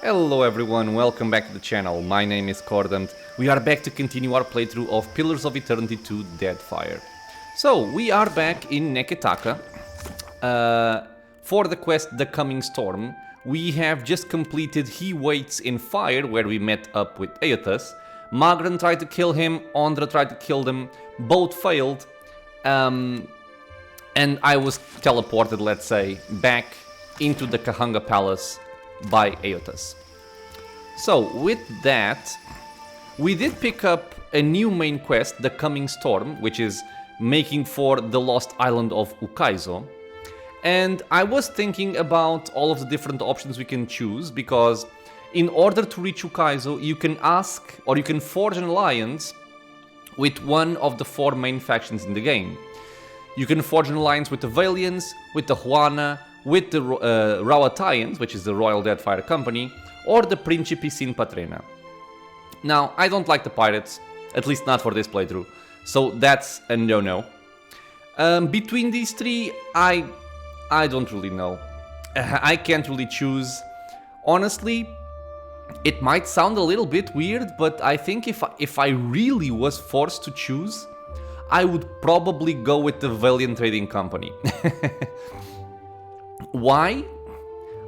Hello everyone, welcome back to the channel. My name is Cordant. We are back to continue our playthrough of Pillars of Eternity 2 Deadfire. So, we are back in Neketaka for the quest The Coming Storm. We have just completed He Waits in Fire, where we met up with Aetus. Magran tried to kill him, Ondra tried to kill them, both failed. And I was teleported, let's say, back into the Kahanga Palace by Aetus. So, with that, we did pick up a new main quest, The Coming Storm, which is making for the lost island of Ukaizo. And I was thinking about all of the different options we can choose, because in order to reach Ukaizo, you can ask, or you can forge an alliance with one of the four main factions in the game. You can forge an alliance with the Vailians, with the Huana, with the Rawatayans, which is the Royal Deadfire Company, or the Principi Sin Patrena. Now, I don't like the pirates, at least not for this playthrough, so that's a no-no. Between these three, I don't really know. I can't really choose. Honestly, it might sound a little bit weird, but I think if I really was forced to choose, I would probably go with the Vailian Trading Company. Why?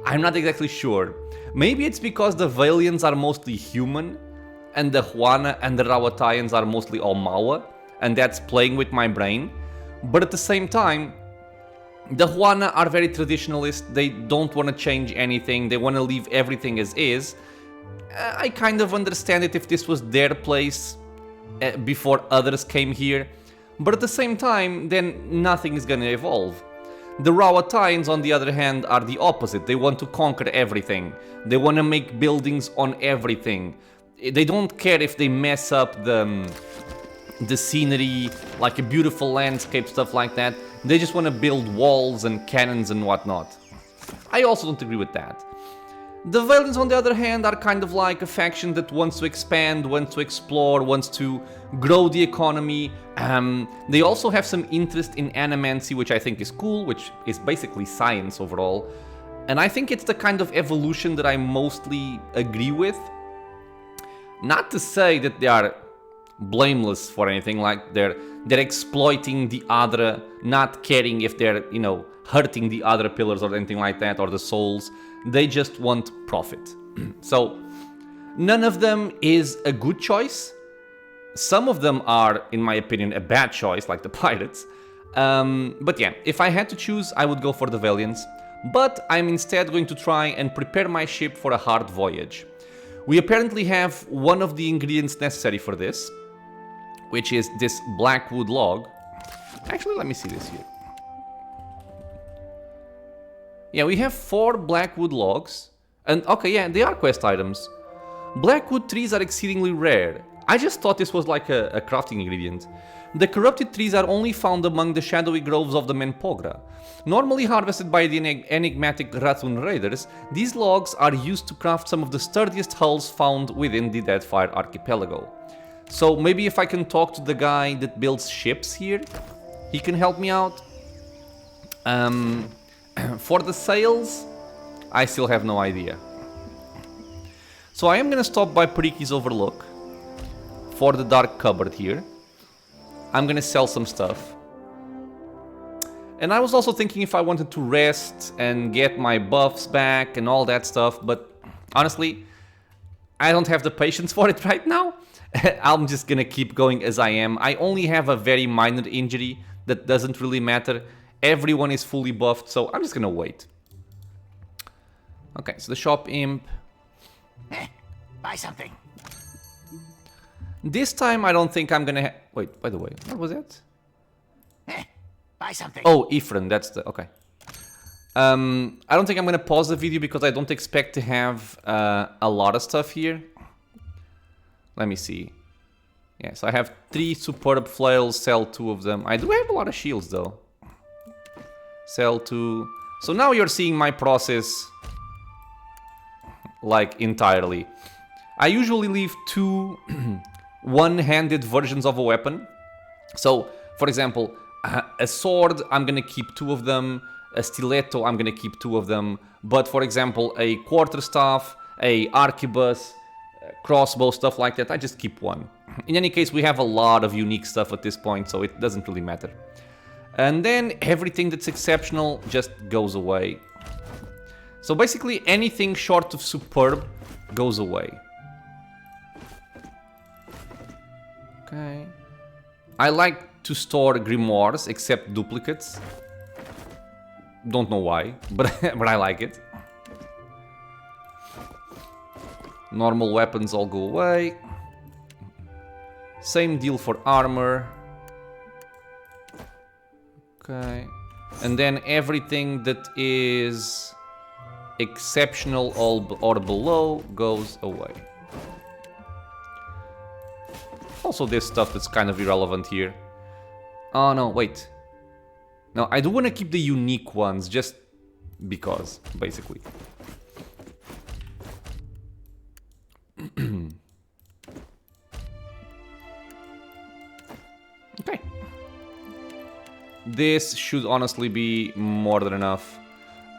I'm not exactly sure. Maybe it's because the Vailians are mostly human, and the Huana and the Rawatayans are mostly all Mawa, and that's playing with my brain. But at the same time, the Huana are very traditionalist, they don't want to change anything, they want to leave everything as is. I kind of understand it if this was their place before others came here, but at the same time, then nothing is gonna evolve. The Rawatayans, on the other hand, are the opposite. They want to conquer everything. They want to make buildings on everything. They don't care if they mess up the scenery, like a beautiful landscape, stuff like that. They just want to build walls and cannons and whatnot. I also don't agree with that. The Vailians, on the other hand, are kind of like a faction that wants to expand, wants to explore, wants to grow the economy. They also have some interest in Animancy, which I think is cool, which is basically science overall. And I think it's the kind of evolution that I mostly agree with. Not to say that they are blameless for anything, like they're exploiting the other, not caring if they're, hurting the other pillars or anything like that, or the souls. They just want profit. So, none of them is a good choice. Some of them are, in my opinion, a bad choice, like the pirates. But yeah, if I had to choose, I would go for the Vailians. But I'm instead going to try and prepare my ship for a hard voyage. We apparently have one of the ingredients necessary for this, which is this blackwood log. Actually, let me see this here. Yeah, we have 4 blackwood logs. And okay, yeah, they are quest items. Blackwood trees are exceedingly rare. I just thought this was like a crafting ingredient. The corrupted trees are only found among the shadowy groves of the Menpogra. Normally harvested by the enigmatic Rathun raiders, these logs are used to craft some of the sturdiest hulls found within the Deadfire archipelago. So maybe if I can talk to the guy that builds ships here, he can help me out. For the sails, I still have no idea. So I am gonna stop by Periki's Overlook for the dark cupboard here. I'm gonna sell some stuff. And I was also thinking if I wanted to rest and get my buffs back and all that stuff, but honestly, I don't have the patience for it right now. I'm just gonna keep going as I am. I only have a very minor injury that doesn't really matter. Everyone is fully buffed, so I'm just gonna wait. Okay, so the shop imp. Buy something. This time I don't think I'm gonna wait, by the way, what was that? Buy something. Oh, Ephraim, that's the... okay. I don't think I'm gonna pause the video because I don't expect to have a lot of stuff here. Let me see. Yeah, so I have 3 superb flails, sell 2 of them. I do have a lot of shields though. Sell 2. So now you're seeing my process like entirely. I usually leave 2 one-handed versions of a weapon. So, for example, a sword, I'm gonna keep 2 of them. A stiletto, I'm gonna keep 2 of them. But for example, a quarterstaff a arquebus, crossbow, stuff like that. I just keep one. In any case, we have a lot of unique stuff at this point, so it doesn't really matter. And then everything that's exceptional just goes away. So basically anything short of superb goes away. Okay. I like to store grimoires, except duplicates. Don't know why, but, but I like it. Normal weapons all go away. Same deal for armor. Okay. And then everything that is exceptional or below goes away. Also this stuff that's kind of irrelevant here. Oh no, wait. No, I do want to keep the unique ones just because, basically. Okay. This should honestly be more than enough.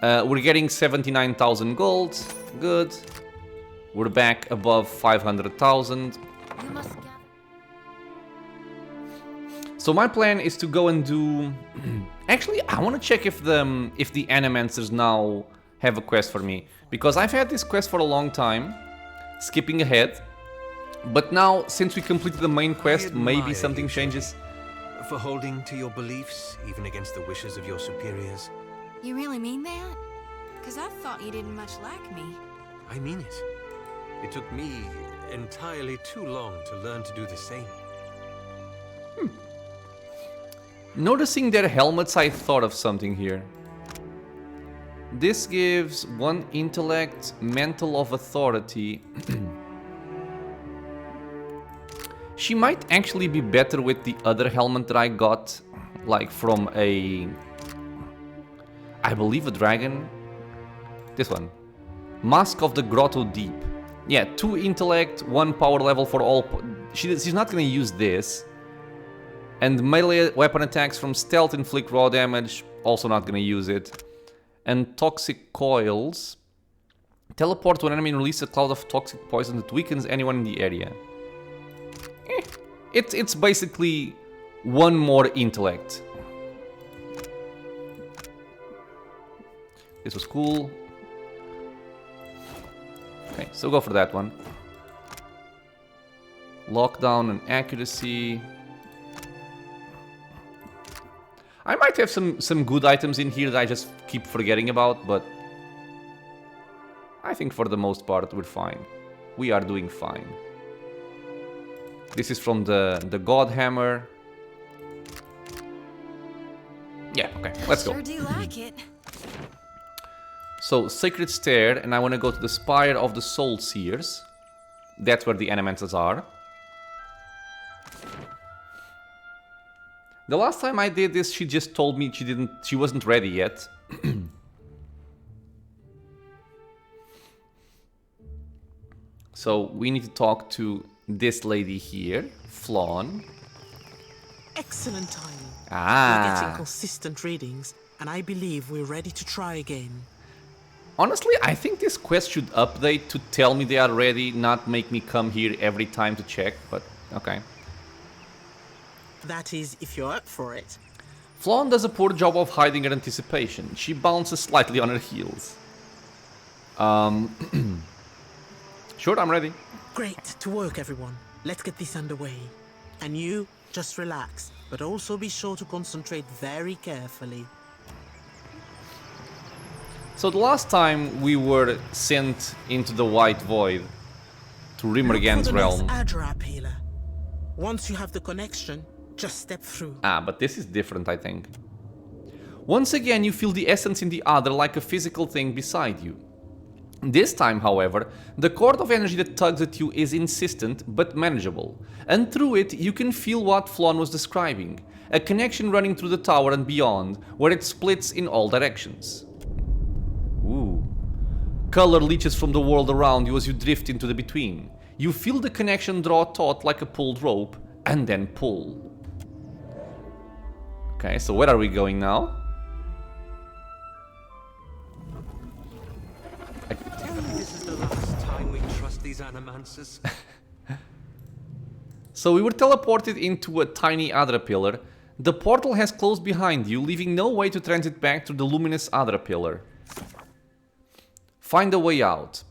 We're getting 79,000 gold. Good. We're back above 500,000. So my plan is to go and do... Actually, I want to check if the Animancers now have a quest for me. Because I've had this quest for a long time, skipping ahead. But now, since we completed the main quest, maybe something changes. For holding to your beliefs, even against the wishes of your superiors. You really mean that? Because I thought you didn't much like me. I mean it. It took me entirely too long to learn to do the same. Noticing their helmets, I thought of something here. This gives 1 intellect, mental of authority. She might actually be better with the other helmet that I got, like from a... I believe a dragon. This one. Mask of the Grotto Deep. Yeah, 2 intellect, 1 power level for all... She's not gonna use this. And melee weapon attacks from stealth inflict raw damage, also not gonna use it. And toxic coils. Teleport to an enemy and release a cloud of toxic poison that weakens anyone in the area. It's basically 1 more intellect. This was cool. Okay, so go for that one. Lockdown and accuracy. I might have some good items in here that I just keep forgetting about, but I think for the most part we're fine. We are doing fine. This is from the God Hammer. Yeah, okay, let's go. Sure do like it. So, Sacred Stair, and I want to go to the Spire of the Soul Seers. That's where the Animancers are. The last time I did this, she just told me she wasn't ready yet. So we need to talk to this lady here, Flawn. Excellent timing. Ah. We're getting consistent readings, and I believe we're ready to try again. Honestly, I think this quest should update to tell me they are ready, not make me come here every time to check, but okay. That is, if you're up for it. Flawn does a poor job of hiding her anticipation. She bounces slightly on her heels. Sure, I'm ready. Great, to work everyone. Let's get this underway. And you, just relax, but also be sure to concentrate very carefully. So the last time we were sent into the White Void to Rimmergan's realm. Adrap healer. Once you have the connection, just step through. Ah, but this is different, I think. Once again, you feel the essence in the other like a physical thing beside you. This time, however, the cord of energy that tugs at you is insistent but manageable, and through it you can feel what Flawn was describing, a connection running through the tower and beyond, where it splits in all directions. Ooh. Color leaches from the world around you as you drift into the between. You feel the connection draw taut like a pulled rope, and then pull. Okay, so where are we going now? Tell me this is the last these Animancers. So we were teleported into a tiny Adra pillar. The portal has closed behind you, leaving no way to transit back to the luminous Adra pillar. Find a way out.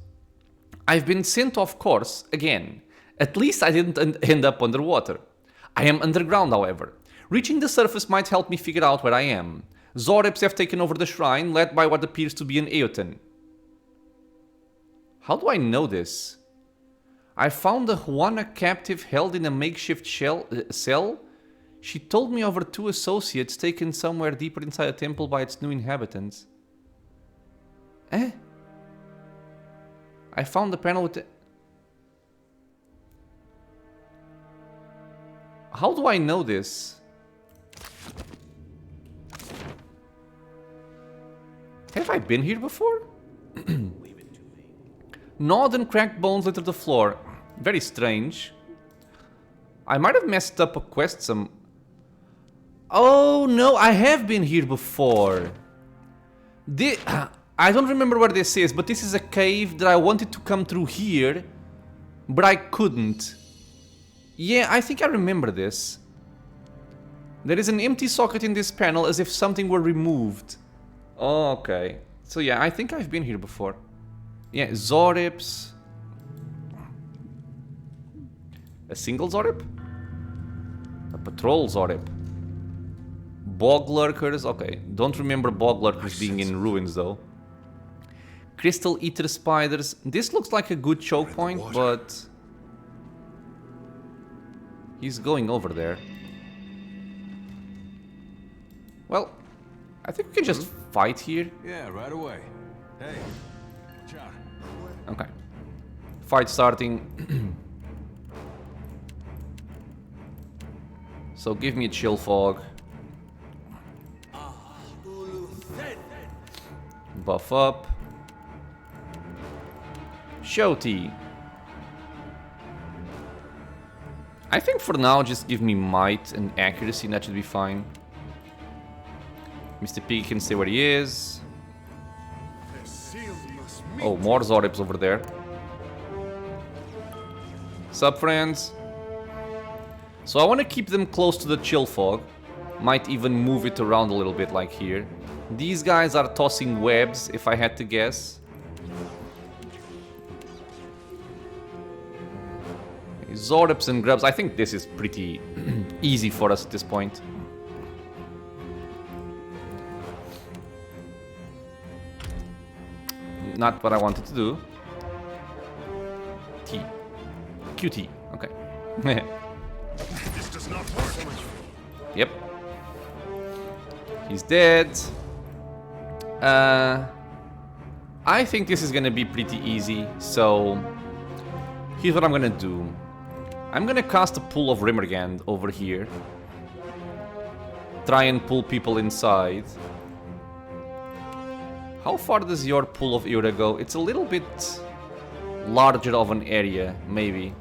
I've been sent off course again. At least I didn't end up underwater. I am underground, however. Reaching the surface might help me figure out where I am. Zoreps have taken over the shrine, led by what appears to be an Eoten. How do I know this? I found a Huana captive held in a makeshift cell. She told me of her 2 associates taken somewhere deeper inside a temple by its new inhabitants. Eh? I found the panel with the... How do I know this? Have I been here before? Gnawed and cracked bones litter the floor. Very strange. I might have messed up a quest some... Oh no, I have been here before. I don't remember where this is, but this is a cave that I wanted to come through here, but I couldn't. Yeah, I think I remember this. There is an empty socket in this panel as if something were removed. Oh, okay. So yeah, I think I've been here before. Yeah, Zoreps. A single Zorep? A patrol Zorep. Bog lurkers. Okay, don't remember bog lurkers being in ruins though. Crystal eater spiders. This looks like a good choke point, but he's going over there. Well, I think we can just fight here. Yeah, right away. Hey, John. Okay. Fight starting. So give me a chill fog. Buff up. Shouty. I think for now just give me might and accuracy and that should be fine. Mr. Pig can stay where he is. Oh, more Zoreps over there. Sup, friends? So I want to keep them close to the chill fog. Might even move it around a little bit like here. These guys are tossing webs, if I had to guess. Zoreps and grubs. I think this is pretty easy for us at this point. Not what I wanted to do. T. QT. Okay. This does not work. Yep. He's dead. I think this is gonna be pretty easy, so here's what I'm gonna do. I'm gonna cast a pool of Rimmergand over here. Try and pull people inside. How far does your pool of Ira go? It's a little bit larger of an area, maybe.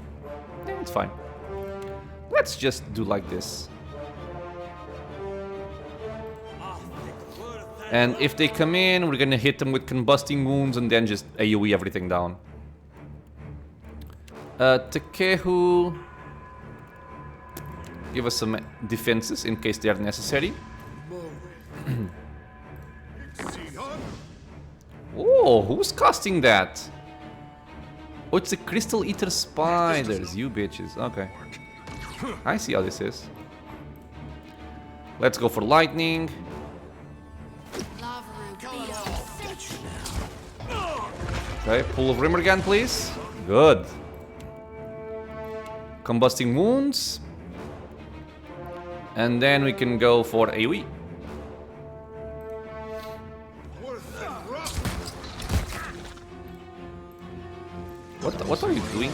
Yeah, it's fine. Let's just do like this. And if they come in, we're gonna hit them with combusting wounds and then just AoE everything down. Tekehu, give us some defenses in case they are necessary. Oh, who's casting that? Oh, it's the Crystal Eater Spiders, you bitches. Okay. I see how this is. Let's go for lightning. Okay, pool of Rimmergan, please. Good. Combusting wounds. And then we can go for AoE. What are you doing?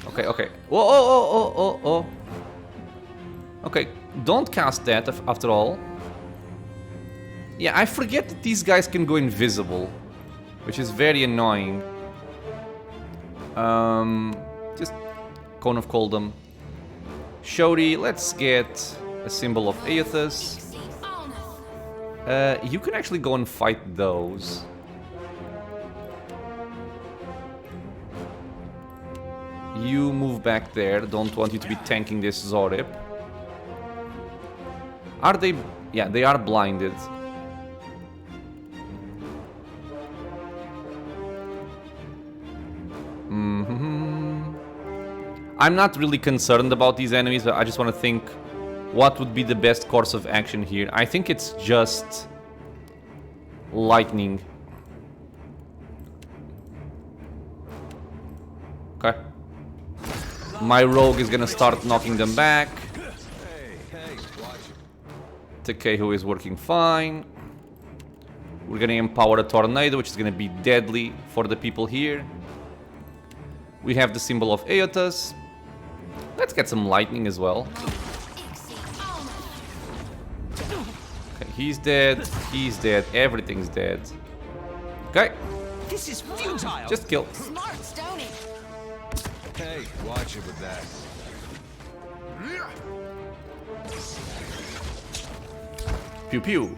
Okay, okay. Whoa, oh. Okay, don't cast that after all. Yeah, I forget that these guys can go invisible, which is very annoying. Just Cone of Coldom. Shodi, let's get a symbol of Aethys. You can actually go and fight those. You move back there. Don't want you to be tanking this Zorip. Are they... Yeah, they are blinded. I'm not really concerned about these enemies, but I just want to think what would be the best course of action here. I think it's just lightning. Okay. My rogue is gonna start knocking them back. Takehu is working fine. We're gonna empower a tornado, which is gonna be deadly for the people here. We have the symbol of Aeotus. Let's get some lightning as well. Okay, he's dead. He's dead. Everything's dead. Okay. This is futile. Just kill. Smart, Stony. Hey, watch it with that. Pew pew.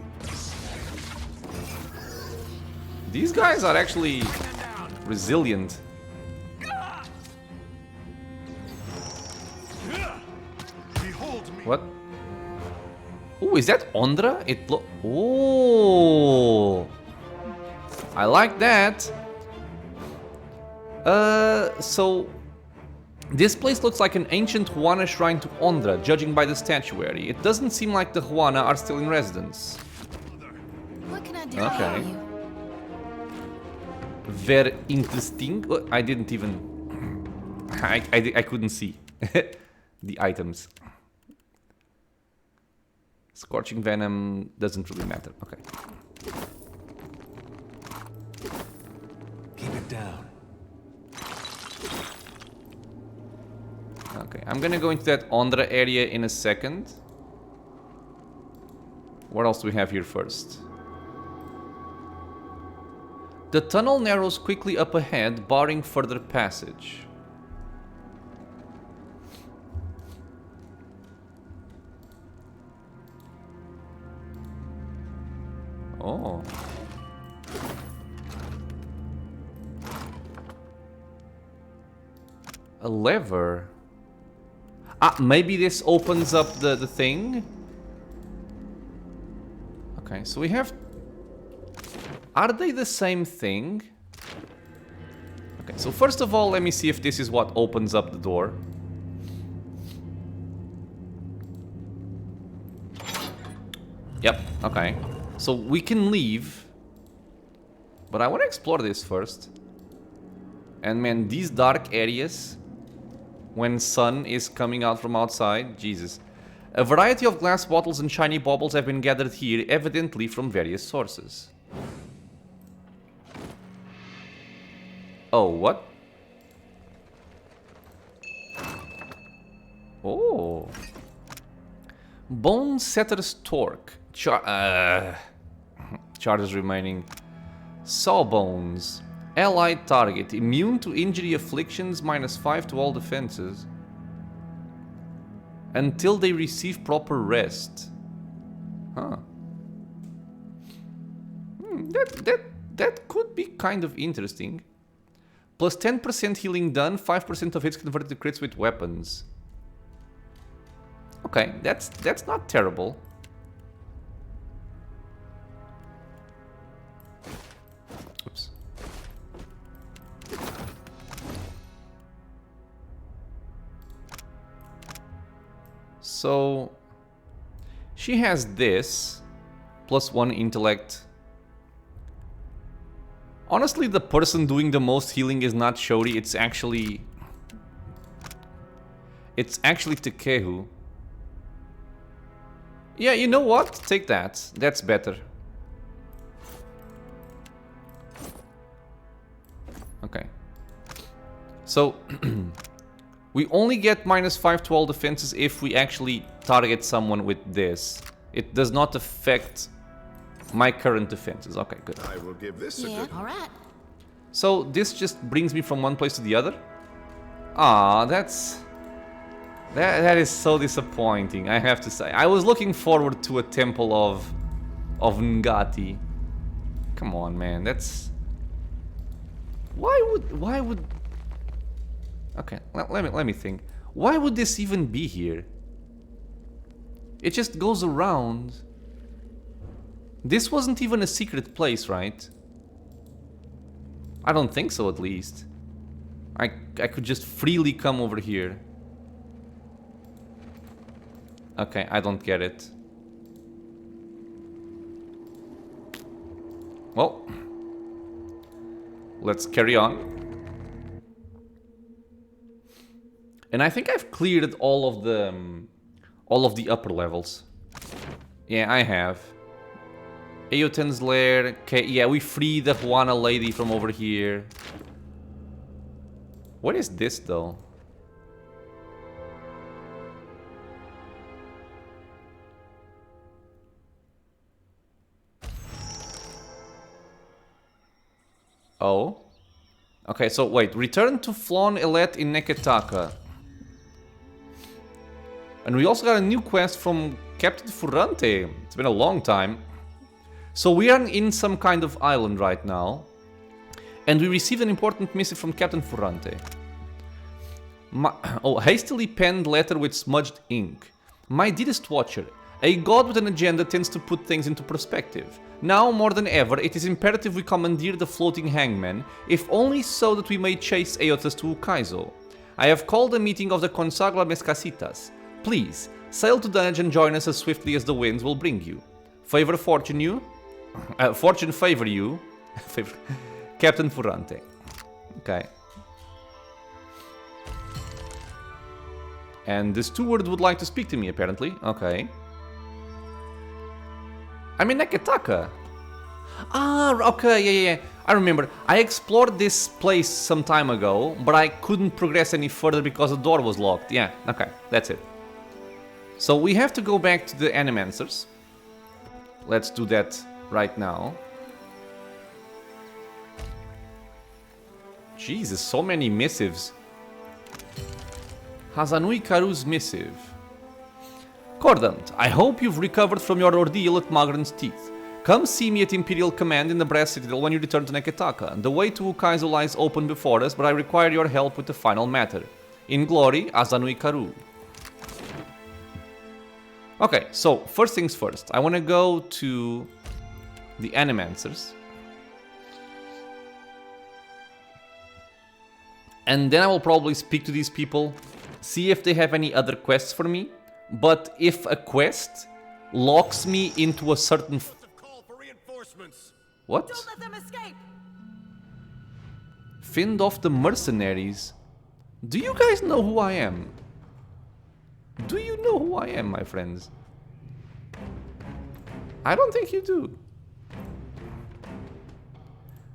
These guys are actually resilient. What? Oh, is that Ondra? Oh, I like that. So this place looks like an ancient Huana shrine to Ondra, judging by the statuary. It doesn't seem like the Huana are still in residence. What can I do Okay. for you? Very interesting. Oh, I didn't even... I couldn't see the items. Scorching Venom doesn't really matter. Okay. Keep it down. Okay, I'm gonna go into that Ondra area in a second. What else do we have here first? The tunnel narrows quickly up ahead, barring further passage. Oh. A lever. Ah, maybe this opens up the thing. Okay, so we have... Are they the same thing? Okay, so first of all, let me see if this is what opens up the door. Yep, okay. So we can leave. But I want to explore this first. And man, these dark areas, when sun is coming out from outside, Jesus. A variety of glass bottles and shiny baubles have been gathered here, evidently from various sources. Oh, what? Oh. Bone Setter's Torque. Charges remaining. Sawbones. Allied target. Immune to injury afflictions, -5 to all defenses. Until they receive proper rest. Huh. That could be kind of interesting. Plus 10% healing done, 5% of hits converted to crits with weapons. Okay, that's not terrible. Oops. So she has this +1 intellect. Honestly, the person doing the most healing is not Shori, it's actually Takehu. Yeah, you know what? Take that. That's better. Okay. So we only get -5 to all defenses if we actually target someone with this. It does not affect my current defenses. Okay, good. I will give this a Yeah, good... all right. So this just brings me from one place to the other? Ah, that is so disappointing, I have to say. I was looking forward to a temple of Ngati. Come on, man, that's... Why would... Okay, let me think. Why would this even be here? It just goes around. This wasn't even a secret place, right? I don't think so, at least. I could just freely come over here. Okay, I don't get it. Well, let's carry on. And I think I've cleared all of the upper levels. Yeah, I have. Eoten's lair. Okay, yeah, we freed the Juana lady from over here. What is this, though? Oh. Okay, so wait. Return to Flon Elet in Neketaka. And we also got a new quest from Captain Furrante. It's been a long time. So we are in some kind of island right now. And we received an important missive from Captain Furrante. Hastily penned letter with smudged ink. My dearest watcher, a god with an agenda tends to put things into perspective. Now, more than ever, it is imperative we commandeer the floating hangman, if only so that we may chase Eotas to Ukaizo. I have called a meeting of the Consagla Mescasitas. Please, sail to Dunge and join us as swiftly as the winds will bring you. Favor fortune you? Fortune favor you. Captain Furrante. Okay. And the steward would like to speak to me, apparently. Okay. I'm in Neketaka. Ah, okay, yeah. I remember. I explored this place some time ago, but I couldn't progress any further because the door was locked. Yeah, okay, that's it. So we have to go back to the Animancers. Let's do that right now. Jesus, so many missives. Hazanui Karu's missive. Cordant, I hope you've recovered from your ordeal at Magran's Teeth. Come see me at Imperial Command in the Brass Citadel when you return to Neketaka. The way to Ukaizo lies open before us, but I require your help with the final matter. In glory, Azanui Karu. Okay, so first things first. I want to go to the Animancers. And then I will probably speak to these people, see if they have any other quests for me. But if a quest locks me into a certain... What? Don't let them escape. Fend off the mercenaries. Do you guys know who I am? Do you know who I am, my friends? I don't think you do.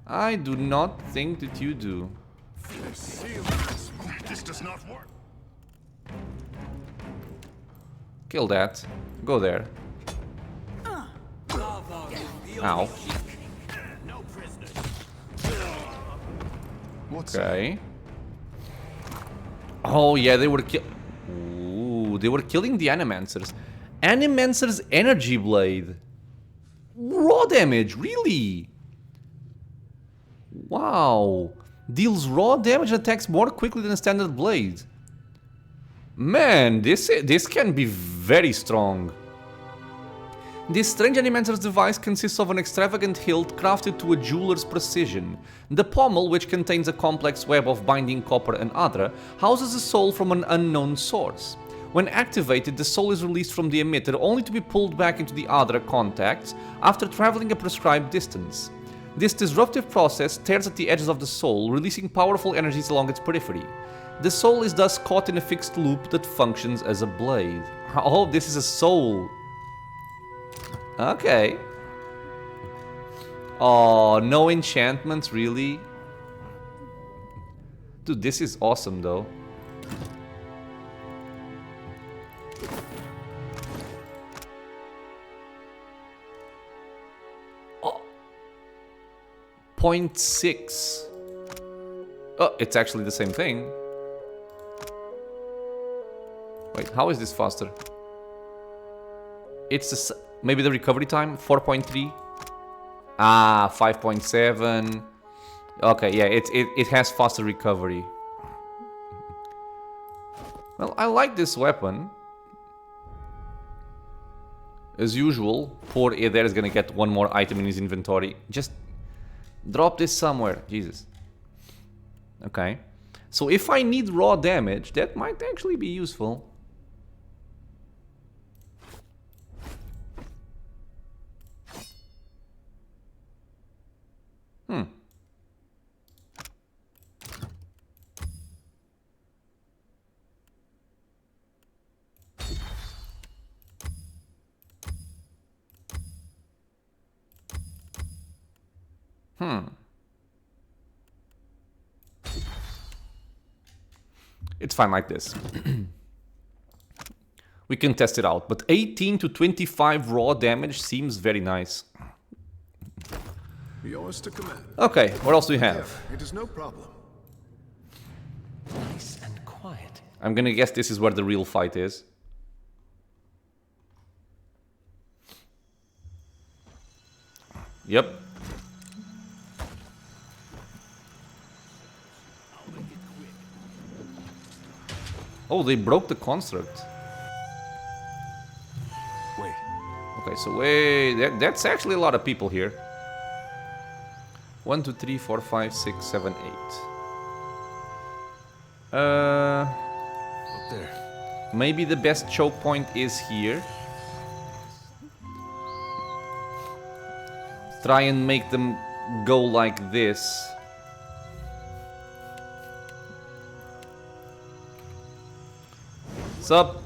I do not think that you do. This does not work. Kill that. Go there. Ow. Okay. Oh yeah, they were they were killing the Animancers. Animancers Energy Blade. Raw damage, really? Wow. Deals raw damage and attacks more quickly than a standard blade. Man, this can be very strong. This strange Animancer's device consists of an extravagant hilt crafted to a jeweler's precision. The pommel, which contains a complex web of binding copper and adra, houses a soul from an unknown source. When activated, the soul is released from the emitter only to be pulled back into the adra contacts after traveling a prescribed distance. This disruptive process tears at the edges of the soul, releasing powerful energies along its periphery. The soul is thus caught in a fixed loop that functions as a blade. Oh, this is a soul. Okay. Oh, no enchantments, really? Dude, this is awesome, though. Oh. 0.6. Oh, it's actually the same thing. Wait, how is this faster? It's maybe the recovery time, 4.3. Ah, 5.7. Okay, yeah, it has faster recovery. Well, I like this weapon. As usual, poor Eder is gonna get one more item in his inventory. Just drop this somewhere. Jesus. Okay. So if I need raw damage, that might actually be useful. It's fine like this. We can test it out, but 18 to 25 raw damage seems very nice. Yours to command. Okay, what else do we have? It is no problem. Nice and quiet. I'm gonna guess this is where the real fight is. Yep. Oh, they broke the construct. Wait. Okay, so wait, that's actually a lot of people here. 1, 2, 3, 4, 5, 6, 7, 8. Up there. Maybe the best choke point is here. Try and make them go like this. What's up?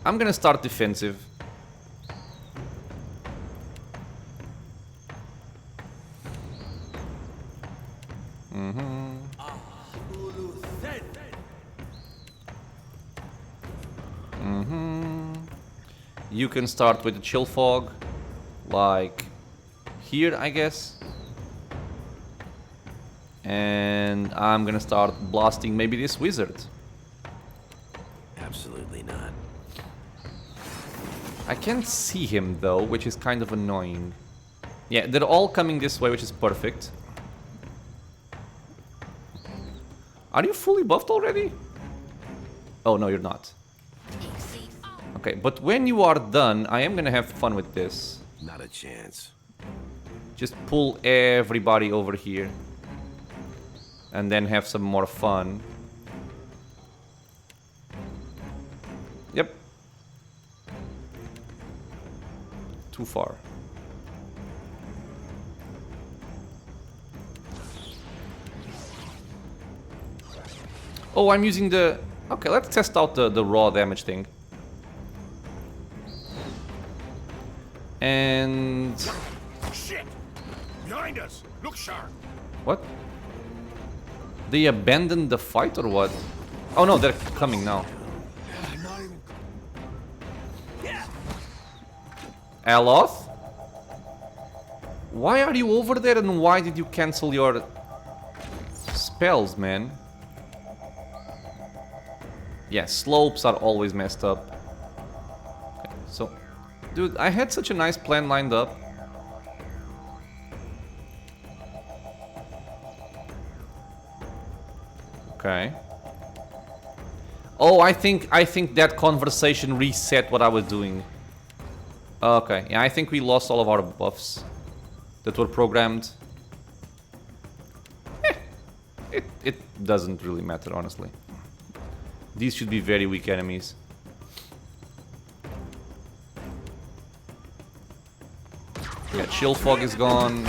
I'm gonna start defensive. You can start with the chill fog, like here, I guess. And I'm gonna start blasting maybe this wizard. Absolutely not. I can't see him though, which is kind of annoying. Yeah, they're all coming this way, which is perfect. Are you fully buffed already? Oh, no, you're not. Okay, but when you are done, I am gonna have fun with this. Not a chance. Just pull everybody over here. And then have some more fun. Yep. Too far. Oh, I'm using the... Okay, let's test out the raw damage thing. And... Shit! Behind us! Look sharp! What? They abandoned the fight or what? Oh no, they're coming now. Aloth? Why are you over there and why did you cancel your spells, man? Yeah, slopes are always messed up. Okay, so, dude, I had such a nice plan lined up. Okay. Oh, I think that conversation reset what I was doing. Okay, yeah, I think we lost all of our buffs that were programmed. It doesn't really matter, honestly. These should be very weak enemies. Yeah, chill fog is gone.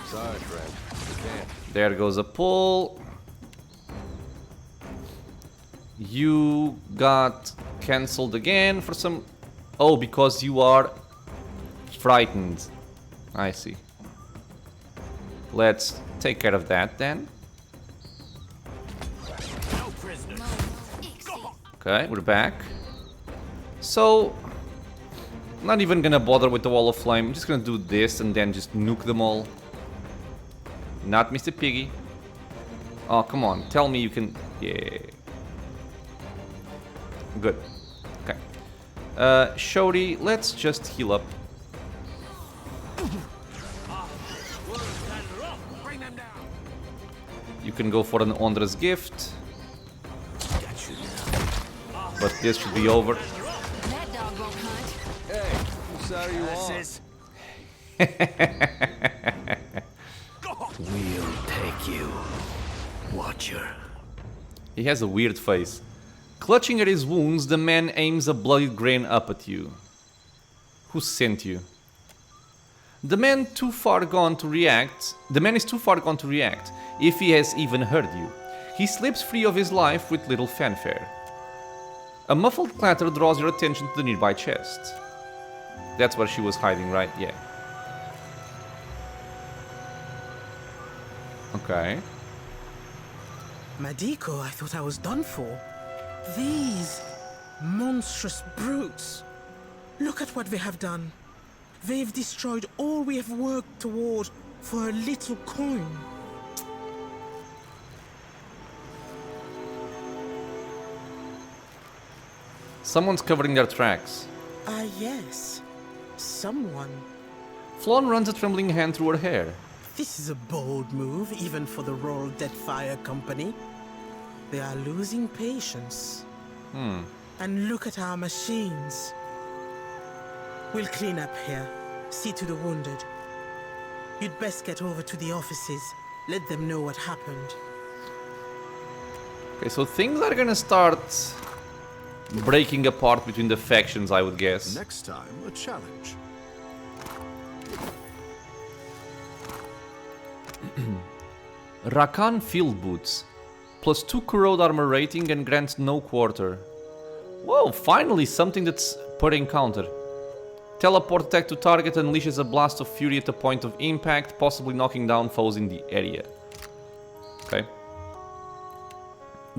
Sorry, friend. You can't. There goes a pull. You got cancelled again for some... Oh, because you are frightened. I see. Let's take care of that then. Okay, we're back. So, not even gonna bother with the wall of flame. I'm just gonna do this and then just nuke them all. Not Mr. Piggy. Oh, come on. Tell me you can... Yeah. Good. Okay. Shodi, let's just heal up. You can go for an Ondra's gift. But this should be over. That dog won't hunt. We'll take you, Watcher. He has a weird face. Clutching at his wounds, the man aims a bloodied grain up at you. Who sent you? The man is too far gone to react, if he has even heard you. He slips free of his life with little fanfare. A muffled clatter draws your attention to the nearby chest. That's where she was hiding, right? Yeah. Okay. Madiko, I thought I was done for. These monstrous brutes. Look at what they have done. They've destroyed all we have worked toward for a little coin. Someone's covering their tracks. Ah, yes. Someone. Flawn runs a trembling hand through her hair. This is a bold move, even for the Royal Deadfire Company. They are losing patience. And look at our machines. We'll clean up here. See to the wounded. You'd best get over to the offices. Let them know what happened. Okay, so things are gonna start breaking apart between the factions, I would guess. Next time, a challenge. Rakan Field Boots. +2 corrode armor rating and grants no quarter. Whoa, finally something that's per encounter. Teleport attack to target unleashes a blast of fury at the point of impact, possibly knocking down foes in the area. Okay.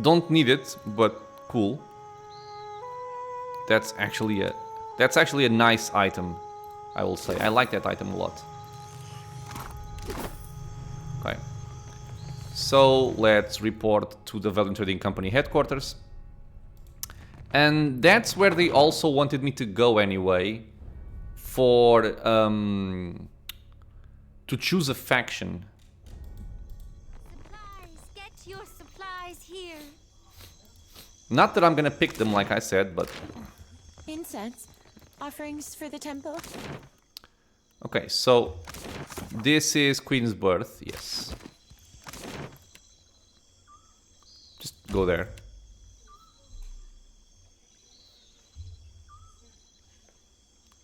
Don't need it, but cool. That's actually a nice item, I will say. I like that item a lot. Okay. So let's report to the Vailian Trading Company headquarters. And that's where they also wanted me to go anyway. For to choose a faction. Supplies, get your supplies here. Not that I'm gonna pick them like I said, but Incense, offerings for the temple. okay, so this is Queen's Birth, yes. Just go there.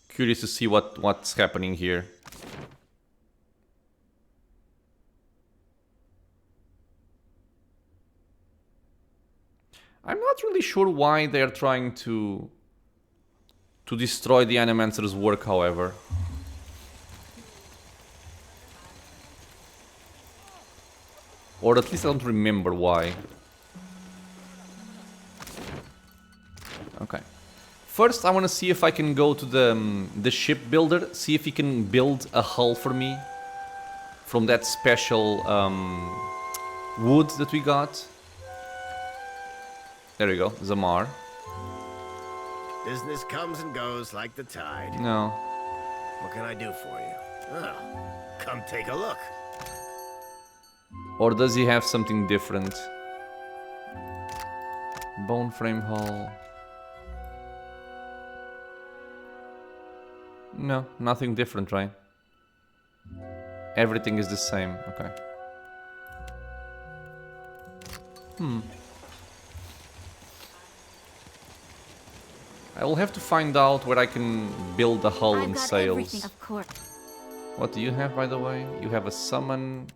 Curious to see what's happening here. I'm not really sure why they're trying to destroy the Animancers' work, however. Or at least I don't remember why. Okay. First, I want to see if I can go to the shipbuilder, see if he can build a hull for me from that special wood that we got. There we go, Zamar. Business comes and goes like the tide. No. What can I do for you? Well, come take a look. Or does he have something different? Bone frame hull. No, nothing different, right? Everything is the same, okay. I will have to find out where I can build a hull and sails. Of course. What do you have, by the way? You have a summon,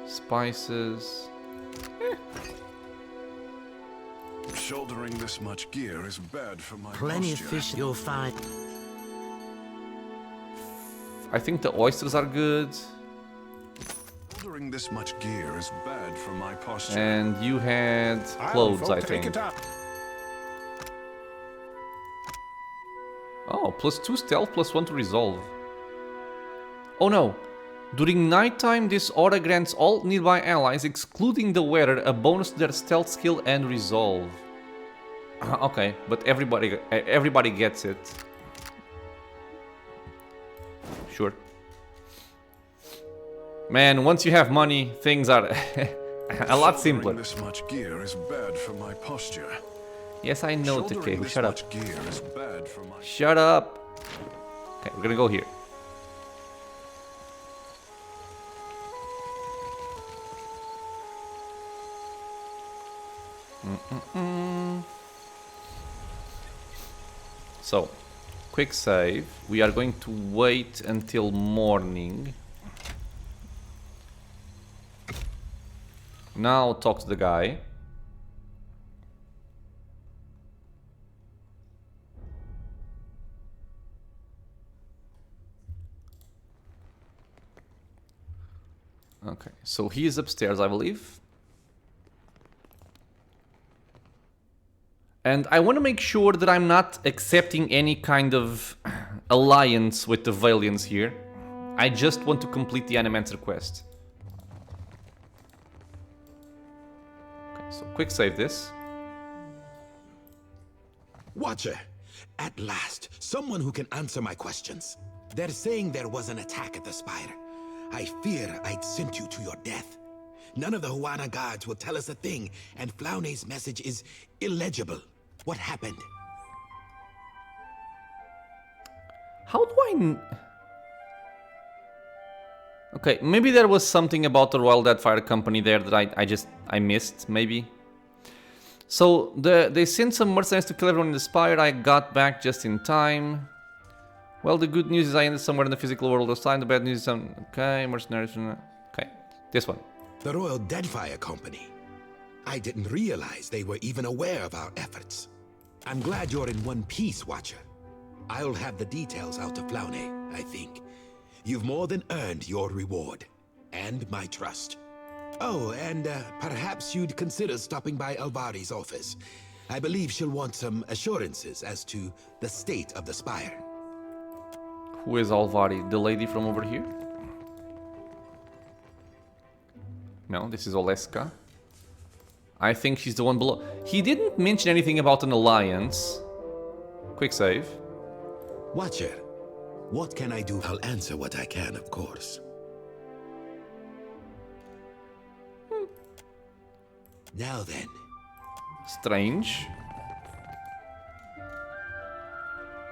spices. Shouldering this much gear is bad for my Plenty of posture. fish you'll find. I think the oysters are good. Shouldering this much gear is bad for my posture. And you had I'll clothes, I vote take think. it up. Oh, +2 stealth, +1 to resolve. Oh no. During nighttime, this aura grants all nearby allies, excluding the wearer, a bonus to their stealth skill and resolve. Okay, but everybody gets it. Sure. Man, once you have money, things are a lot simpler. Shouldering this much gear is bad for my posture. Yes, I know, Shouldering Takeru. this Shut up. much gear is bad for my... Shut up. Okay, we're gonna go here. So, quick save. We are going to wait until morning. Now talk to the guy. Okay, so he is upstairs, I believe. And I want to make sure that I'm not accepting any kind of alliance with the Vailians here. I just want to complete the Animancer quest. Okay, so quick save this. Watcher, at last, someone who can answer my questions. They're saying there was an attack at the spire. I fear I'd sent you to your death. None of the Huana guards will tell us a thing, and Flaune's message is illegible. What happened? How do I... Okay, maybe there was something about the Royal Deadfire company there that I missed, maybe. So, they sent some mercenaries to kill everyone in the spire. I got back just in time. Well, the good news is I ended somewhere in the physical world this time. The bad news is okay, mercenaries... Okay, this one. The Royal Deadfire Company. I didn't realize they were even aware of our efforts. I'm glad you're in one piece, Watcher. I'll have the details out to Flaune, I think. You've more than earned your reward. And my trust. Oh, and perhaps you'd consider stopping by Alvari's office. I believe she'll want some assurances as to the state of the spire. Who is Alvari? The lady from over here? No, this is Oleska. I think she's the one below. He didn't mention anything about an alliance. Quick save. Watcher, what can I do? I'll answer what I can, of course. Now then. Strange.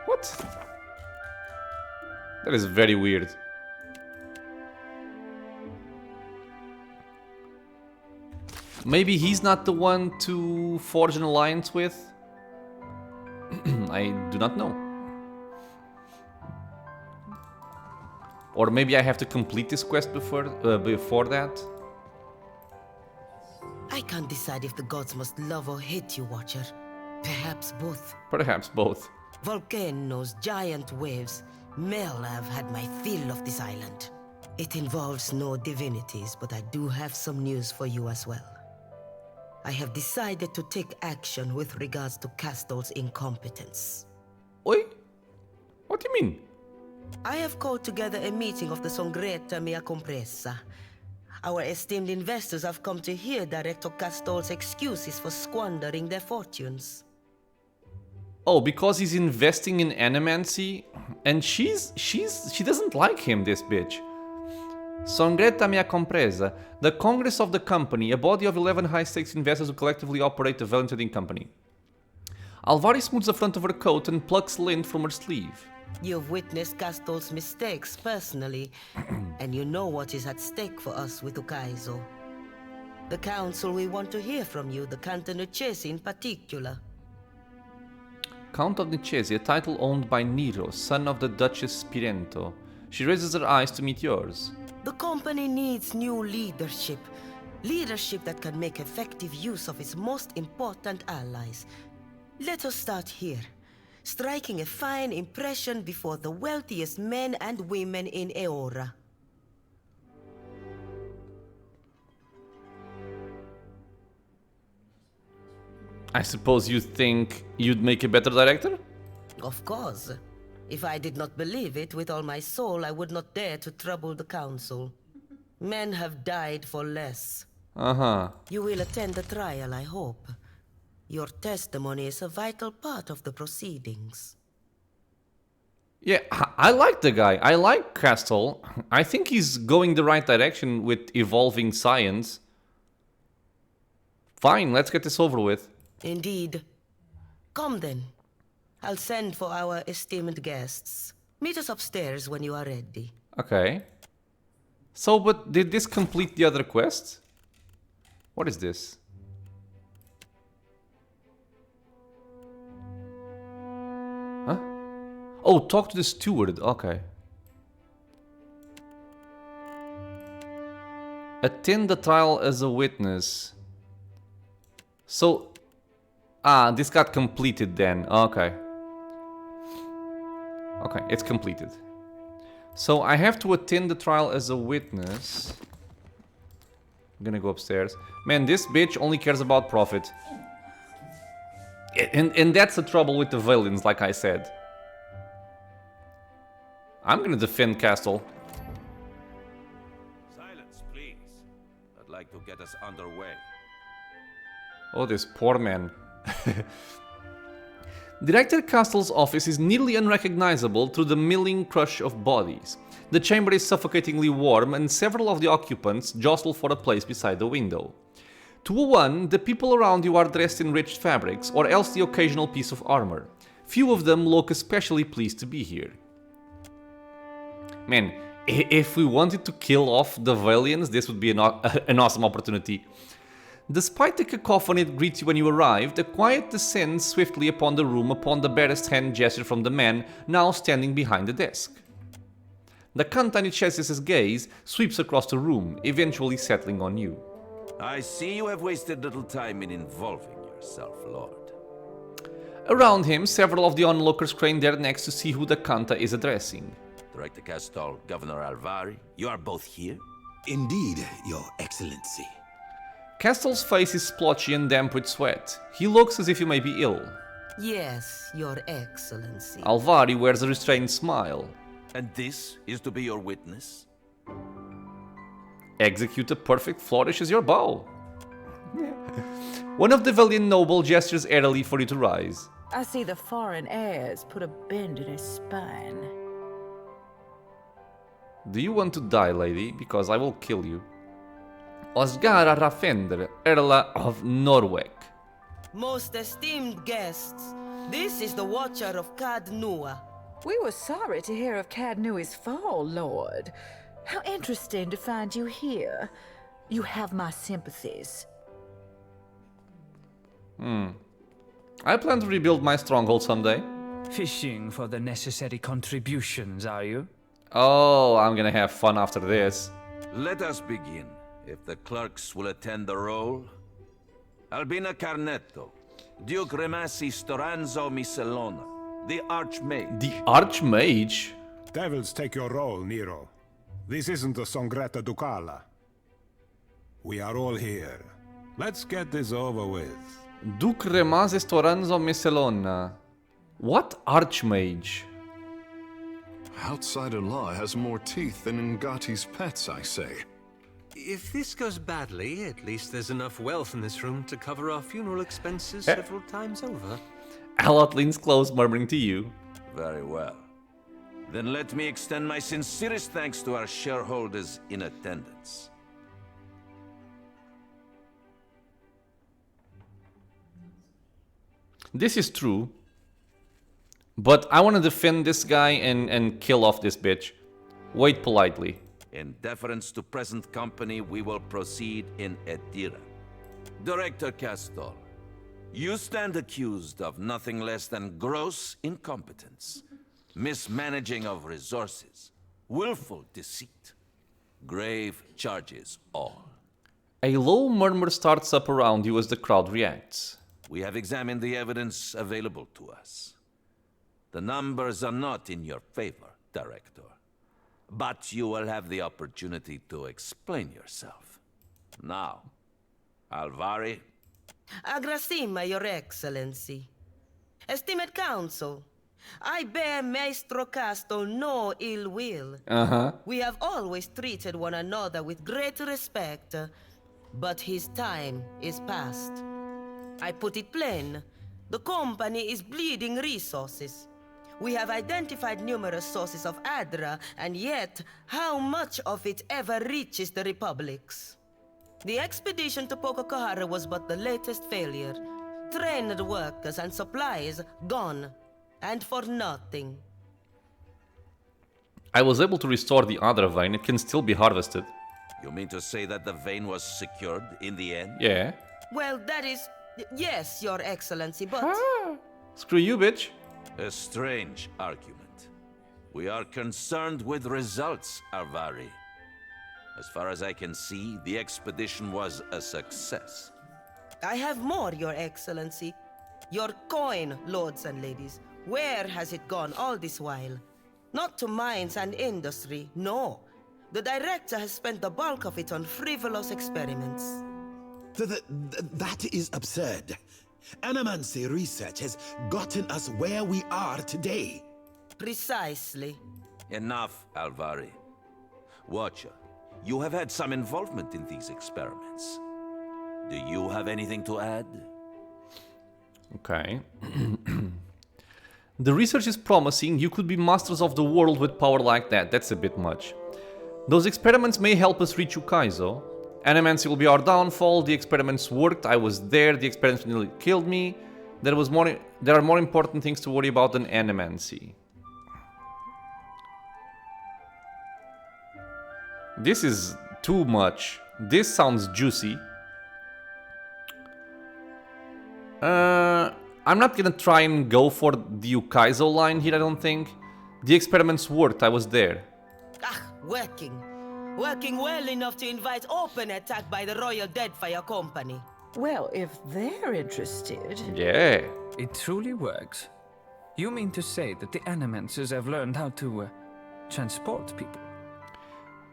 What? That is very weird. Maybe he's not the one to forge an alliance with? I do not know. Or maybe I have to complete this quest before that? I can't decide if the gods must love or hate you, Watcher. Perhaps both. Perhaps both. Volcanoes, giant waves. Mel have had my fill of this island. It involves no divinities, but I do have some news for you as well. I have decided to take action with regards to Castle's incompetence. Oi? What do you mean? I have called together a meeting of the Songretta Mea Compressa. Our esteemed investors have come to hear Director Castle's excuses for squandering their fortunes. Oh, because he's investing in Animancy? And she doesn't like him, this bitch. Songretta Mea Compresa, the Congress of the Company, a body of 11 high-stakes investors who collectively operate the Vailian Trading Company. Alvari smooths the front of her coat and plucks lint from her sleeve. You've witnessed Castle's mistakes personally, and you know what is at stake for us with Ukaizo. The council we want to hear from you, the Count of Nucesi in particular. Count of Nucesi, a title owned by Nero, son of the Duchess Spirento. She raises her eyes to meet yours. The company needs new leadership. Leadership that can make effective use of its most important allies. Let us start here. Striking a fine impression before the wealthiest men and women in Eora. I suppose you think you'd make a better director? Of course. If I did not believe it with all my soul, I would not dare to trouble the council. Men have died for less. Uh-huh. You will attend the trial, I hope. Your testimony is a vital part of the proceedings. Yeah, I like the guy. I like Castle. I think he's going the right direction with evolving science. Fine, let's get this over with. Indeed. Come then. I'll send for our esteemed guests. Meet us upstairs when you are ready. Okay. So, but did this complete the other quest? What is this? Huh? Oh, talk to the steward. Okay. Attend the trial as a witness. So, this got completed then. Okay. Okay, it's completed. So I have to attend the trial as a witness. I'm gonna go upstairs. Man, this bitch only cares about profit. And that's the trouble with the Vailians, like I said. I'm gonna defend Castle. Silence, please. I'd like to get us underway. Oh, this poor man. Director Castle's office is nearly unrecognizable through the milling crush of bodies. The chamber is suffocatingly warm and several of the occupants jostle for a place beside the window. To a one, the people around you are dressed in rich fabrics or else the occasional piece of armor. Few of them look especially pleased to be here. Man, if we wanted to kill off the Vailians, this would be an awesome opportunity. Despite the cacophony that greets you when you arrive, the quiet descends swiftly upon the room upon the barest hand gesture from the man now standing behind the desk. The Kantani Chess's gaze sweeps across the room, eventually settling on you. I see you have wasted little time in involving yourself, Lord. Around him, several of the onlookers crane their necks to see who the Kanta is addressing. Director Castal, Governor Alvari, you are both here? Indeed, Your Excellency. Castle's face is splotchy and damp with sweat. He looks as if he may be ill. Yes, Your Excellency. Alvari wears a restrained smile. And this is to be your witness? Execute a perfect flourish as your bow. One of the Vailian noble gestures airily for you to rise. I see the foreign heirs put a bend in his spine. Do you want to die, lady? Because I will kill you. Osgara Rafender, Earl of Norweg. Most esteemed guests, this is the Watcher of Cadnua. We were sorry to hear of Cadnui's fall, Lord. How interesting to find you here. You have my sympathies. I plan to rebuild my stronghold someday. Fishing for the necessary contributions, are you? Oh, I'm gonna have fun after this. Let us begin. If the clerks will attend the roll. Albina Carnetto, Duke Remasi Storanzo Miscelona, the Archmage. The Archmage? Devils take your role, Nero. This isn't a Songretta Ducala. We are all here. Let's get this over with. Duke Remase Storanzo Miscelona. What Archmage? Outsider law has more teeth than Ngati's pets, I say. If this goes badly, at least there's enough wealth in this room to cover our funeral expenses several times over. Alot leans close, murmuring to you. Very well. Then let me extend my sincerest thanks to our shareholders in attendance. This is true. But I want to defend this guy and kill off this bitch. Wait politely. In deference to present company, we will proceed in Edira. Director Castor, you stand accused of nothing less than gross incompetence, mismanaging of resources, willful deceit, grave charges all. A low murmur starts up around you as the crowd reacts. We have examined the evidence available to us. The numbers are not in your favor, Director. But you will have the opportunity to explain yourself. Now, Alvari. Agrasima, Your Excellency. Esteemed Council, I bear Maestro Castle no ill will. We have always treated one another with great respect, but his time is past. I put it plain, the company is bleeding resources. We have identified numerous sources of Adra, and yet, how much of it ever reaches the Republics? The expedition to Pocahara was but the latest failure. Trained workers and supplies gone, and for nothing. I was able to restore the other vein. It can still be harvested. You mean to say that the vein was secured in the end? Yeah. Well, that is... yes, Your Excellency, but... Screw you, bitch. A strange argument. We are concerned with results, Alvari. As far as I can see, the expedition was a success. I have more, Your Excellency. Your coin, lords and ladies. Where has it gone all this while? Not to mines and industry, no. The director has spent the bulk of it on frivolous experiments. That is absurd. Animancy research has gotten us where we are today. Precisely. Enough, Alvari. Watcher, you have had some involvement in these experiments. Do you have anything to add? Okay. The research is promising. You could be masters of the world with power like that. That's a bit much. Those experiments may help us reach Ukaizo. Animancy will be our downfall. The experiments worked. I was there. The experiments nearly killed me. There are more important things to worry about than Animancy. This is too much. This sounds juicy. I'm not gonna try and go for the Ukaizo line here, I don't think. The experiments worked, I was there. Working. Working well enough to invite open attack by the Royal Deadfire Company. Well, if they're interested... Yeah. It truly works. You mean to say that the Animancers have learned how to transport people?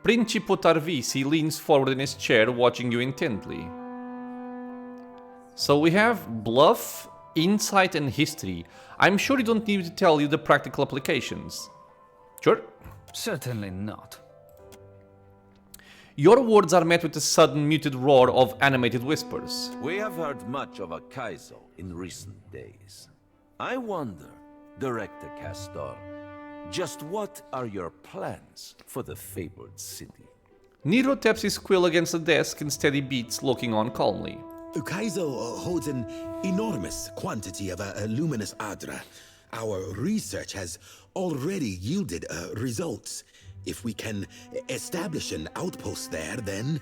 Principe Tarvisi leans forward in his chair, watching you intently. So we have bluff, insight, and history. I'm sure you don't need to tell you the practical applications. Sure? Certainly not. Your words are met with a sudden muted roar of animated whispers. We have heard much of Ukaizo in recent days. I wonder, Director Castor, just what are your plans for the favored city? Nero taps his quill against the desk in steady beats, looking on calmly. Ukaizo holds an enormous quantity of a luminous Adra. Our research has already yielded results. If we can establish an outpost there, then...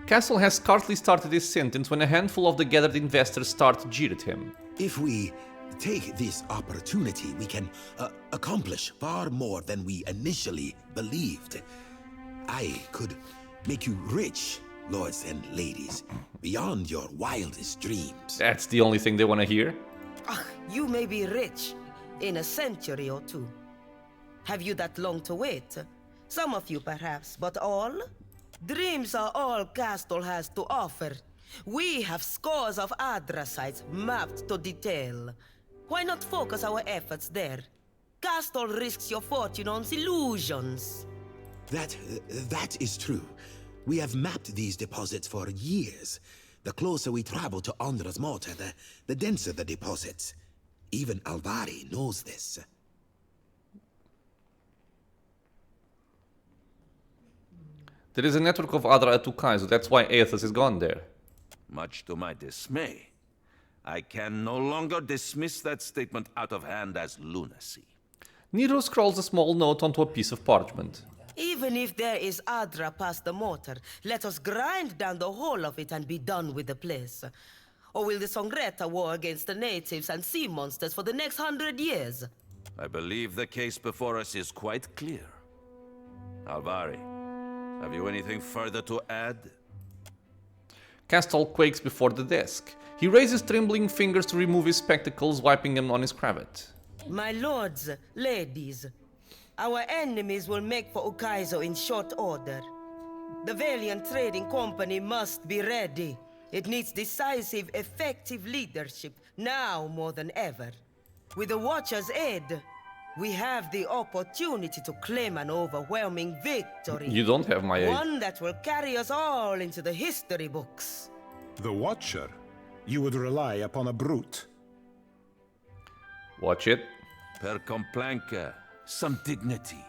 Castle has scarcely started his sentence when a handful of the gathered investors start to jeer at him. If we take this opportunity, we can accomplish far more than we initially believed. I could make you rich, lords and ladies, beyond your wildest dreams. That's the only thing they want to hear? You may be rich in a century or two. Have you that long to wait? Some of you perhaps, but all? Dreams are all Castle has to offer. We have scores of Adra sites mapped to detail. Why not focus our efforts there? Castle risks your fortune on illusions. That is true. We have mapped these deposits for years. The closer we travel to Ondra's mortar, the denser the deposits. Even Alvari knows this. There is a network of Adra at Ukaizo, that's why Aethys is gone there. Much to my dismay, I can no longer dismiss that statement out of hand as lunacy. Nero scrawls a small note onto a piece of parchment. Even if there is Adra past the mortar, let us grind down the whole of it and be done with the place. Or will the Songreta war against the natives and sea monsters for the next 100 years? I believe the case before us is quite clear. Alvari, have you anything further to add? Castle quakes before the desk. He raises trembling fingers to remove his spectacles, wiping them on his cravat. My lords, ladies, our enemies will make for Ukaizo in short order. The Vailian Trading Company must be ready. It needs decisive, effective leadership, now more than ever. With the Watcher's aid, we have the opportunity to claim an overwhelming victory. You don't have my aid. One that will carry us all into the history books. The Watcher? You would rely upon a brute. Watch it. Per complanca, some dignity.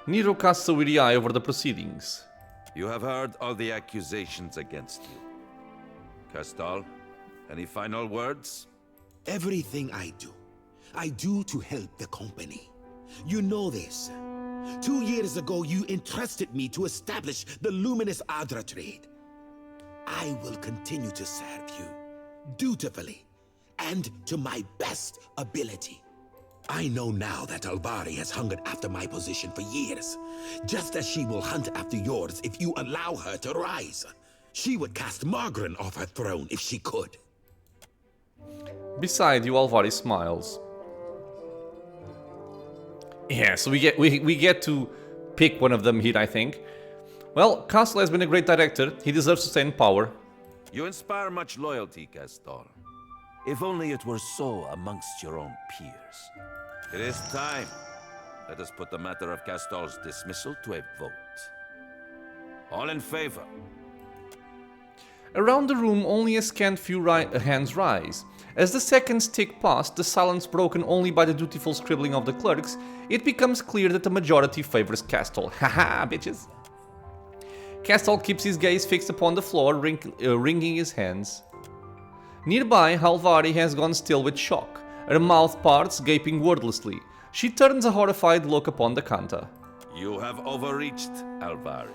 Nero casts a weary eye over the proceedings. You have heard all the accusations against you. Castal, any final words? Everything I do to help the company. You know this. 2 years ago, you entrusted me to establish the Luminous Adra trade. I will continue to serve you, dutifully, and to my best ability. I know now that Alvari has hungered after my position for years, just as she will hunt after yours if you allow her to rise. She would cast Margren off her throne if she could. Beside you, Alvari smiles. Yeah, so we get to pick one of them here, I think. Well, Castle has been a great director. He deserves to stay in power. You inspire much loyalty, Castor. If only it were so amongst your own peers. It is time. Let us put the matter of Castor's dismissal to a vote. All in favor? Around the room, only a scant few hands rise. As the seconds tick past, the silence broken only by the dutiful scribbling of the clerks, it becomes clear that the majority favors Castle. Haha, bitches! Castle keeps his gaze fixed upon the floor, wringing his hands. Nearby, Alvari has gone still with shock. Her mouth parts, gaping wordlessly. She turns a horrified look upon the Kanta. You have overreached, Alvari.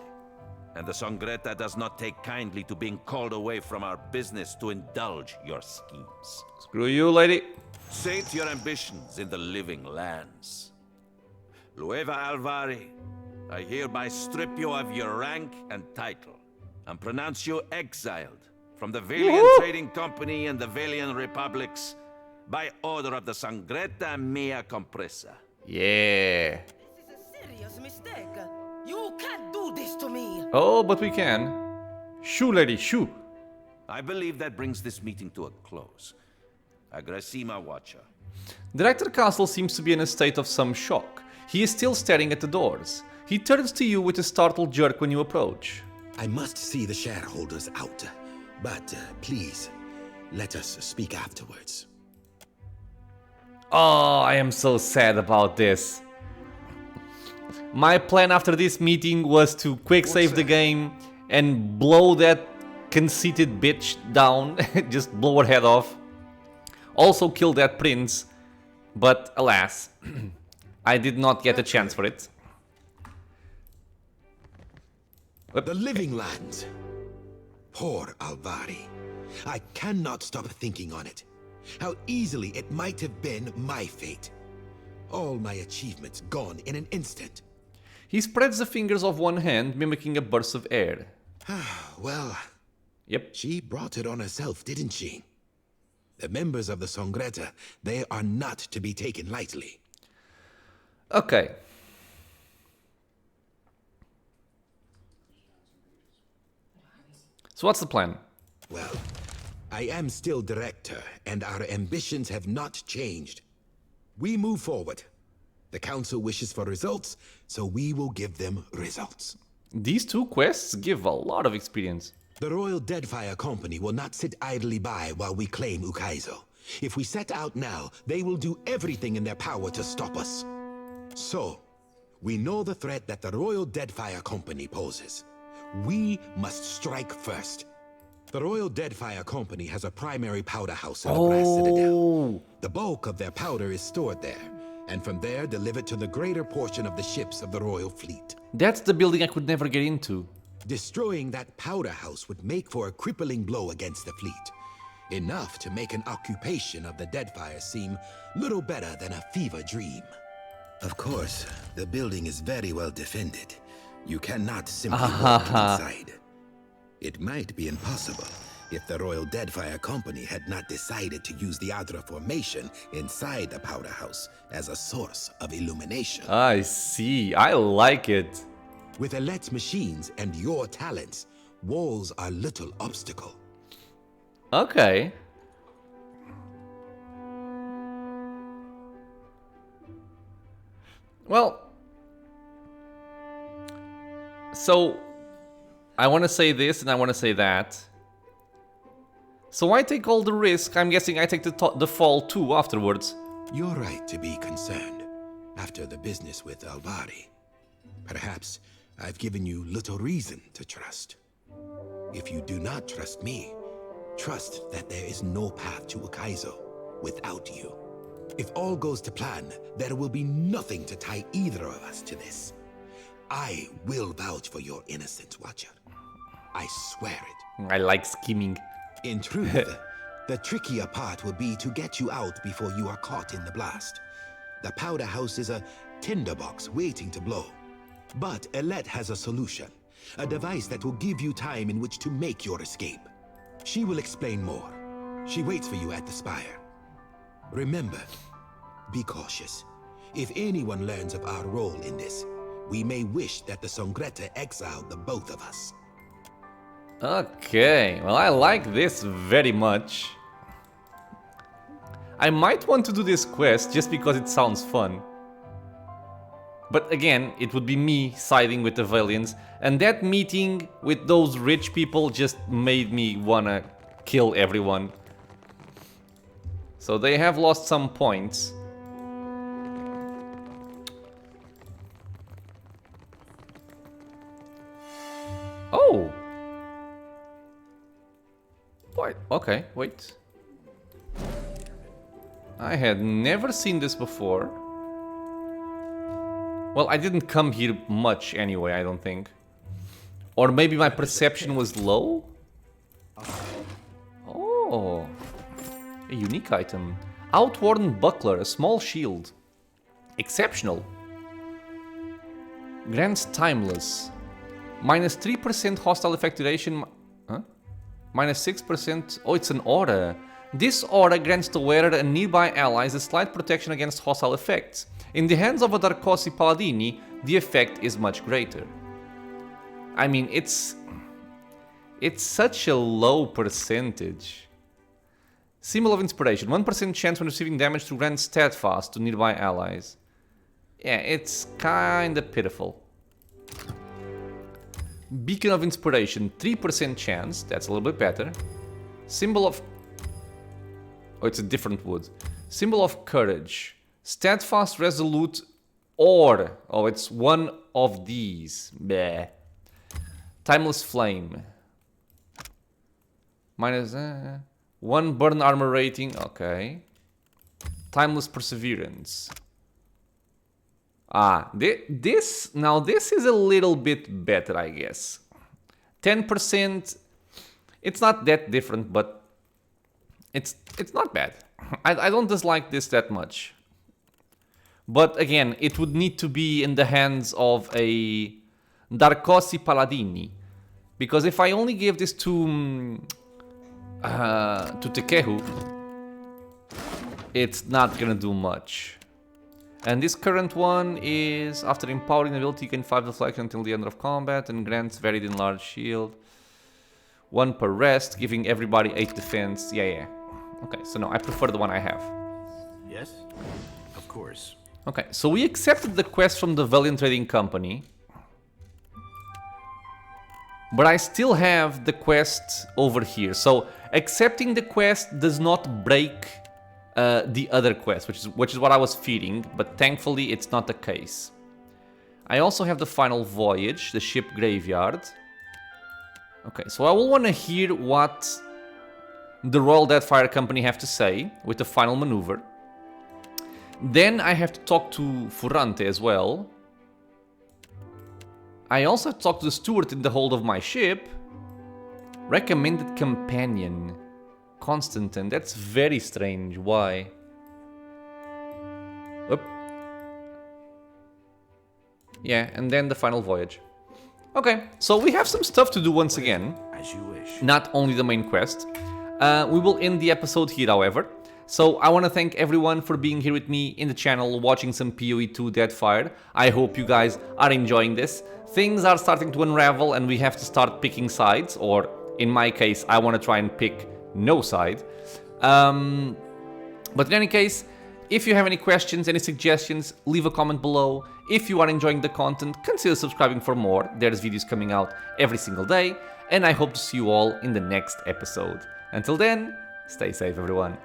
And the Songreta does not take kindly to being called away from our business to indulge your schemes. Screw you, lady. Sate your ambitions in the living lands. Lueva Alvari, I hereby strip you of your rank and title, and pronounce you exiled from the Vailian Trading Company and the Vailian Republics by order of the Songreta Mea Compressa. Yeah. This is a serious mistake. You can't do this to me! Oh, but we can. Shoo, lady, shoo! I believe that brings this meeting to a close. Agressima Watcher. Director Castle seems to be in a state of some shock. He is still staring at the doors. He turns to you with a startled jerk when you approach. I must see the shareholders out, but please, let us speak afterwards. Oh, I am so sad about this. My plan after this meeting was to quick save the game and blow that conceited bitch down, just blow her head off. Also kill that prince, but alas, I did not get a chance for it. The living lands. Poor Alvari. I cannot stop thinking on it. How easily it might have been my fate. All my achievements gone in an instant. He spreads the fingers of one hand, mimicking a burst of air. Well, yep. She brought it on herself, didn't she? The members of the Songreta, they are not to be taken lightly. Okay. So what's the plan? Well, I am still director, and our ambitions have not changed. We move forward. The council wishes for results, so we will give them results. These two quests give a lot of experience. The Royal Deadfire Company will not sit idly by while we claim Ukaizo. If we set out now, they will do everything in their power to stop us. So, we know the threat that the Royal Deadfire Company poses. We must strike first. The Royal Deadfire Company has a primary powder house in the Brass Citadel. The bulk of their powder is stored there, and from there delivered to the greater portion of the ships of the Royal Fleet. That's the building I could never get into. Destroying that powder house would make for a crippling blow against the fleet. Enough to make an occupation of the Deadfire seem little better than a fever dream. Of course, the building is very well defended. You cannot simply walk inside. It might be impossible if the Royal Deadfire Company had not decided to use the Adra formation inside the powder house as a source of illumination. I see. I like it. With Alet's machines and your talents, walls are little obstacle. Okay. Well, so I want to say this and I want to say that. So I take all the risk. I'm guessing I take the fall too afterwards. You're right to be concerned after the business with Alvari. Perhaps I've given you little reason to trust. If you do not trust me, trust that there is no path to Ukaizo without you. If all goes to plan, there will be nothing to tie either of us to this. I will vouch for your innocence, Watcher. I swear it. I like scheming. In truth, the trickier part will be to get you out before you are caught in the blast. The powder house is a tinderbox waiting to blow. But Elette has a solution. A device that will give you time in which to make your escape. She will explain more. She waits for you at the spire. Remember, be cautious. If anyone learns of our role in this, we may wish that the Songretta exiled the both of us. Okay, well, I like this very much. I might want to do this quest just because it sounds fun. But again, it would be me siding with the Vailians, and that meeting with those rich people just made me wanna kill everyone. So they have lost some points. Oh! Wait, okay, wait. I had never seen this before. Well, I didn't come here much anyway, I don't think. Or maybe my perception was low? Oh. A unique item. Outworn buckler, a small shield. Exceptional. Grants timeless. Minus 3% hostile effect duration. Huh? Minus 6%. Oh, it's an aura. This aura grants the wearer and nearby allies a slight protection against hostile effects. In the hands of a Darkosi Paladini, the effect is much greater. I mean, it's such a low percentage. Symbol of Inspiration. 1% chance when receiving damage to grant steadfast to nearby allies. Yeah, it's kinda pitiful. Beacon of Inspiration. 3% chance. That's a little bit better. Symbol of... Oh, it's a different wood. Symbol of Courage. Steadfast, Resolute, or... Oh, it's one of these. Bleh. Timeless Flame. Minus... 1 burn armor rating. Okay. Timeless Perseverance. Ah, this... Now, this is a little bit better, I guess. 10%... It's not that different, but... It's not bad. I don't dislike this that much. But again, it would need to be in the hands of a Darkosi Paladini. Because if I only gave this to Tekehu, it's not gonna do much. And this current one is, after empowering ability, you gain 5 deflection until the end of combat and grants varied enlarged shield. 1 per rest, giving everybody 8 defense. Yeah. Okay, so no, I prefer the one I have. Yes, of course. Okay, so we accepted the quest from the Vailian Trading Company. But I still have the quest over here. So accepting the quest does not break the other quest, which is what I was fearing, but thankfully it's not the case. I also have the final voyage, the ship graveyard. Okay, so I will want to hear what the Royal Deadfire Company have to say with the final maneuver. Then I have to talk to Furante as well. I also have to talk to the steward in the hold of my ship. Recommended companion. Constantin. That's very strange. Why? Oop. Yeah, and then the final voyage. Okay, so we have some stuff to do once again. As you wish. Not only the main quest. We will end the episode here, however. So I want to thank everyone for being here with me in the channel, watching some PoE2 Deadfire. I hope you guys are enjoying this. Things are starting to unravel and we have to start picking sides, or in my case, I want to try and pick no side. But in any case, if you have any questions, any suggestions, leave a comment below. If you are enjoying the content, consider subscribing for more. There's videos coming out every single day, and I hope to see you all in the next episode. Until then, stay safe, everyone.